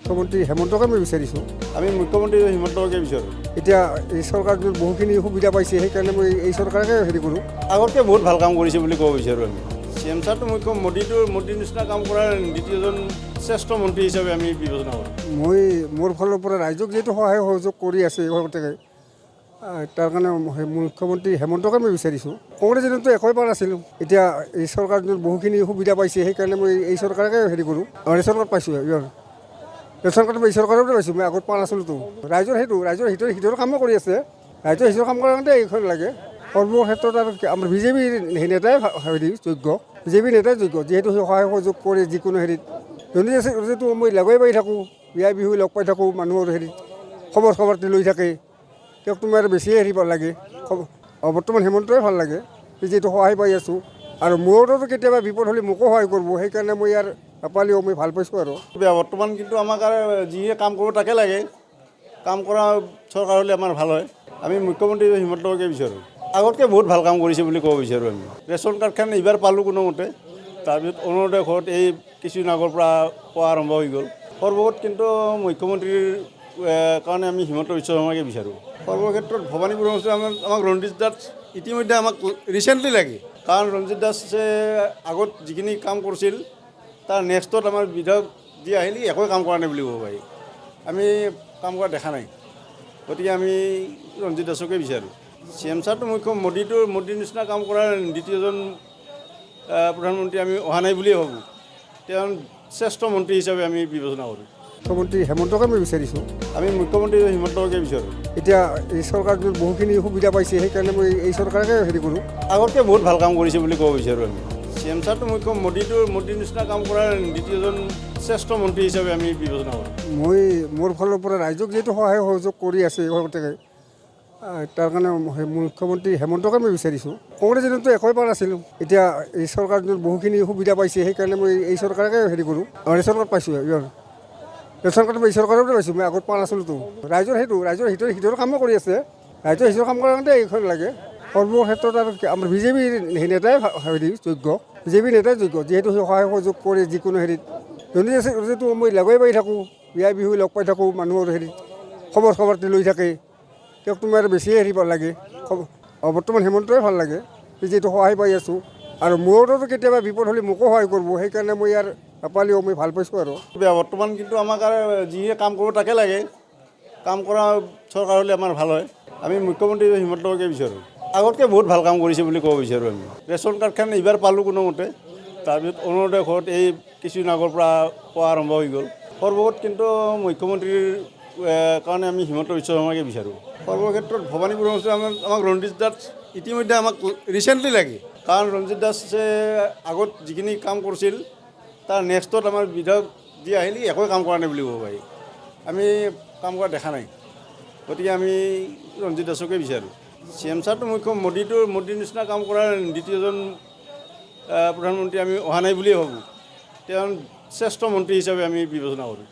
মুখ্যমন্ত্ৰী হেমন্তকে মই বিচাৰিছোঁ। আমি মুখ্যমন্ত্ৰী হিমন্তকে বিচাৰোঁ। এতিয়া এই চৰকাৰটোত বহুখিনি সুবিধা পাইছে, সেইকাৰণে মই এই চৰকাৰকে হেৰি কৰোঁ। আগতকৈ বহুত ভাল কাম কৰিছে বুলি ক'ব বিচাৰোঁ আমি। চি এম ছাৰটো মোদীৰ নিচিনা কাম কৰাৰ দ্বিতীয়জন শ্ৰেষ্ঠ মন্ত্ৰী হিচাপে আমি বিবেচনা কৰোঁ। মই মোৰ ফালৰ পৰা ৰাইজক যিহেতু সহায় সহযোগ কৰি আছে গতিকে তাৰ কাৰণে মুখ্যমন্ত্ৰী হেমন্তকে মই বিচাৰিছোঁ। কংগ্ৰেছ দিনতো একোৱে পোৱা নাছিলোঁ, এতিয়া এই চৰকাৰটোত বহুখিনি সুবিধা পাইছে, সেইকাৰণে মই এই চৰকাৰকে হেৰি কৰোঁ। ৰেচন কাৰ্ড পাইছোঁ, ৰেচন কাৰ্ড মই এই চৰকাৰতে পাইছোঁ, মই আগত পোৱা নাছিলোঁতো। ৰাইজৰ হিতৰ কামো কৰি আছে, ৰাইজৰ হিতৰ কাম কৰাৰ কাৰণে এইখন লাগে। কৰ্মৰ ক্ষেত্ৰত আৰু আমাৰ বিজেপিৰ নেতাই হেৰি যোগ্য, বিজেপিৰ নেতাই যোগ্য, যিহেতু সহায় সহযোগ কৰে যিকোনো হেৰিত। যিহেতু মই লগে পাই থাকোঁ, বিয়া বিহু লগ পাই থাকোঁ, মানুহৰ হেৰিত খবৰ লৈ থাকে, তেওঁক তোমাৰ বেছিয়ে হেৰি লাগে। বৰ্তমান হেমন্তই ভাল লাগে, যিহেতু সহায় পাই আছোঁ আৰু মোৰো কেতিয়াবা বিপদ হ'লে মোকো সহায় কৰিব, সেইকাৰণে মই ইয়াৰ নাপালেও মই ভাল পাইছোঁ আৰু। বৰ্তমান কিন্তু আমাক আৰু যিয়ে কাম কৰোঁ তাকে লাগে, কাম কৰা চৰকাৰ হ'লে আমাৰ ভাল হয়। আমি মুখ্যমন্ত্ৰী হিমন্তকে বিচাৰোঁ। আগতকৈ বহুত ভাল কাম কৰিছে বুলি ক'ব বিচাৰোঁ আমি। ৰেচন কাৰ্ডখন এইবাৰ পালোঁ কোনোমতে, তাৰপিছত অৰুণোদয় ঘৰত এই কিছুদিন আগৰ পৰা পোৱা আৰম্ভ হৈ গ'ল। সৰ্বমুঠ কিন্তু মুখ্যমন্ত্ৰীৰ কাৰণে আমি হিমন্ত বিশ্ব শৰ্মাকে বিচাৰোঁ। সৰ্বক্ষেত্ৰত ভৱানীপুৰ সমষ্টিত আমাক ৰঞ্জিত দাস ইতিমধ্যে আমাক ৰিচেণ্টলি লাগে, কাৰণ ৰঞ্জিত দাসে আগত যিখিনি কাম কৰিছিল তাৰ নেক্সটত আমাৰ বিধায়ক যি আহিল একোৱে কাম কৰা নাই বুলি ক'ব পাৰি। আমি কাম কৰা দেখা নাই, গতিকে আমি ৰঞ্জিত দাসকে বিচাৰোঁ। চি এম ছাৰটো মোদীৰ নিচিনা কাম কৰাৰ দ্বিতীয়জন প্ৰধানমন্ত্ৰী আমি অহা নাই বুলিয়ে ভাবোঁ। তেওঁ শ্ৰেষ্ঠ মন্ত্ৰী হিচাপে আমি বিবেচনা কৰোঁ। মুখ্যমন্ত্ৰী হেমন্তকে মই বিচাৰিছোঁ। আমি মুখ্যমন্ত্ৰী হিমন্তকে বিচাৰোঁ। এতিয়া এই চৰকাৰটোত বহুখিনি সুবিধা পাইছে, সেইকাৰণে মই এই চৰকাৰকে হেৰি কৰোঁ। আগতকৈ বহুত ভাল কাম কৰিছে বুলি ক'ব বিচাৰোঁ আমি। চি এম ছাৰটো মোদীৰ নিচিনা কাম কৰাৰ দ্বিতীয়জন শ্ৰেষ্ঠ মন্ত্ৰী হিচাপে আমি বিবেচনা কৰোঁ। মই মোৰ ফালৰ পৰা ৰাইজক যিহেতু সহায় সহযোগ কৰি আছে গতিকে তাৰ কাৰণে মুখ্যমন্ত্ৰী হেমন্তকে মই বিচাৰিছোঁ। কংগ্ৰেছ দিনতো একোৱে পোৱা নাছিলোঁ, এতিয়া এই চৰকাৰটোত বহুখিনি সুবিধা পাইছে, সেইকাৰণে মই এই চৰকাৰকে হেৰি কৰোঁ। ৰেচন কাৰ্ড পাইছোঁ, ৰেচন কাৰ্ড মই এই চৰকাৰতে পাইছোঁ, মই আগত পোৱা নাছিলোঁতো। ৰাইজৰ হিতৰ কামো কৰি আছে, ৰাইজৰ হিতৰ কাম কৰাৰ কাৰণে এইখন লাগে। কৰ্মৰ ক্ষেত্ৰত আৰু আমাৰ বিজেপিৰ নেতাই হেৰি যোগ্য, বিজেপিৰ নেতাই যোগ্য, যিহেতু সহায় সহযোগ কৰে যিকোনো হেৰিত। যিহেতু মই লগে পাই থাকোঁ, বিয়া বিহু লগ পাই থাকোঁ, মানুহৰ হেৰিত খবৰ লৈ থাকে, তেওঁক তোমাৰ বেছিয়ে হেৰি লাগে। বৰ্তমান হেমন্তই ভাল লাগে, যিহেতু সহায় পাই আছোঁ আৰু মোৰো কেতিয়াবা বিপদ হ'লে মোকো সহায় কৰিব, সেইকাৰণে মই ইয়াৰ নাপালেও মই ভাল পাইছোঁ আৰু। বৰ্তমান কিন্তু আমাক আৰু যিয়ে কাম কৰোঁ তাকে লাগে, কাম কৰা চৰকাৰ হ'লে আমাৰ ভাল হয়। আমি মুখ্যমন্ত্ৰী হিমন্তকে বিচাৰোঁ। আগতকৈ বহুত ভাল কাম কৰিছে বুলি ক'ব বিচাৰোঁ আমি। ৰেচন কাৰ্ডখন এইবাৰ পালোঁ কোনোমতে, তাৰপিছত অৰুণোদয় ঘৰত এই কিছুদিন আগৰ পৰা পোৱা আৰম্ভ হৈ গ'ল। সৰ্বমুঠ কিন্তু মুখ্যমন্ত্ৰীৰ কাৰণে আমি হিমন্ত বিশ্ব শৰ্মাকে বিচাৰোঁ। সৰ্বক্ষেত্ৰত ভৱানীপুৰ সমষ্টিত আমাক ৰঞ্জিত দাস ইতিমধ্যে আমাক ৰিচেণ্টলি লাগে, কাৰণ ৰঞ্জিত দাসে আগত যিখিনি কাম কৰিছিল তাৰ নেক্সটত আমাৰ বিধায়ক যি আহিল একোৱে কাম কৰা নাই বুলি ক'ব পাৰি। আমি কাম কৰা দেখা নাই, গতিকে আমি ৰঞ্জিত দাসকে বিচাৰোঁ। চি এম ছাৰটো মোদীৰ নিচিনা কাম কৰাৰ দ্বিতীয়জন প্ৰধানমন্ত্ৰী আমি অহা নাই বুলিয়ে ভাবোঁ। তেওঁ শ্ৰেষ্ঠ মন্ত্ৰী হিচাপে আমি বিবেচনা কৰোঁ।